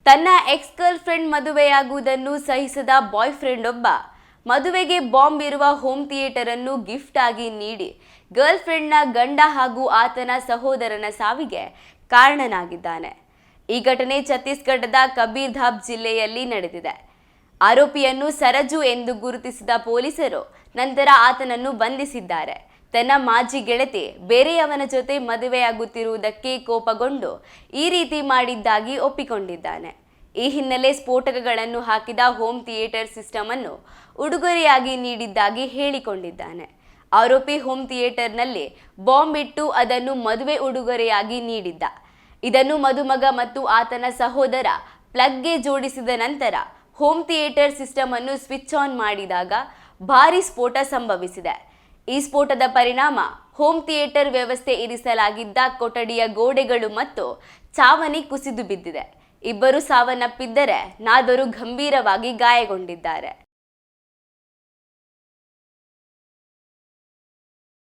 ತನ್ನ X girl friend ಮದುವೆಯಾಗುವುದನ್ನು ಸಹಿಸದ boy friend ಒಬ್ಬ ಮದುವೆಗೆ ಬಾಂಬ್ ಇರುವ ಹೋಮ್ ಥಿಯೇಟರ್ ಅನ್ನು ಗಿಫ್ಟ್ ಆಗಿ ನೀಡಿ ಗರ್ಲ್ ಫ್ರೆಂಡ್ನ ಗಂಡ ಹಾಗೂ ಆತನ ಸಹೋದರನ ಸಾವಿಗೆ ಕಾರಣನಾಗಿದ್ದಾನೆ. ಈ ಘಟನೆ ಛತ್ತೀಸ್ಗಢದ ಕಬೀರ್ಧಾಮ್ ಜಿಲ್ಲೆಯಲ್ಲಿ ನಡೆದಿದೆ. ಆರೋಪಿಯನ್ನು ಸರಜು ಎಂದು ಗುರುತಿಸಿದ ಪೊಲೀಸರು ನಂತರ ಆತನನ್ನು ಬಂಧಿಸಿದ್ದಾರೆ. ತನ್ನ ಮಾಜಿ ಗೆಳತಿ ಬೇರೆಯವನ ಜೊತೆ ಮದುವೆಯಾಗುತ್ತಿರುವುದಕ್ಕೆ ಕೋಪಗೊಂಡು ಈ ರೀತಿ ಮಾಡಿದ್ದಾಗಿ ಒಪ್ಪಿಕೊಂಡಿದ್ದಾನೆ. ಈ ಹಿನ್ನೆಲೆ ಸ್ಫೋಟಕಗಳನ್ನು ಹಾಕಿದ ಹೋಮ್ ಥಿಯೇಟರ್ ಸಿಸ್ಟಮ್ ಅನ್ನು ಉಡುಗೊರೆಯಾಗಿ ನೀಡಿದ್ದಾಗಿ ಹೇಳಿಕೊಂಡಿದ್ದಾನೆ. ಆರೋಪಿ ಹೋಮ್ ಥಿಯೇಟರ್ನಲ್ಲಿ ಬಾಂಬ್ ಇಟ್ಟು ಅದನ್ನು ಮದುವೆ ಉಡುಗೊರೆಯಾಗಿ ನೀಡಿದ್ದ. ಇದನ್ನು ಮದುಮಗ ಮತ್ತು ಆತನ ಸಹೋದರ ಪ್ಲಗ್ಗೆ ಜೋಡಿಸಿದ ನಂತರ ಹೋಮ್ ಥಿಯೇಟರ್ ಸಿಸ್ಟಮ್ ಅನ್ನು ಸ್ವಿಚ್ ಆನ್ ಮಾಡಿದಾಗ ಭಾರೀ ಸ್ಫೋಟ ಸಂಭವಿಸಿದೆ. ಈ ಸ್ಫೋಟದ ಪರಿಣಾಮ ಹೋಮ್ ಥಿಯೇಟರ್ ವ್ಯವಸ್ಥೆ ಇರಿಸಲಾಗಿದ್ದ ಕೊಠಡಿಯ ಗೋಡೆಗಳು ಮತ್ತು ಚಾವಣಿ ಕುಸಿದು ಬಿದ್ದಿದೆ. ಇಬ್ಬರು ಸಾವನ್ನಪ್ಪಿದ್ದರೆ 4 ಗಂಭೀರವಾಗಿ ಗಾಯಗೊಂಡಿದ್ದಾರೆ.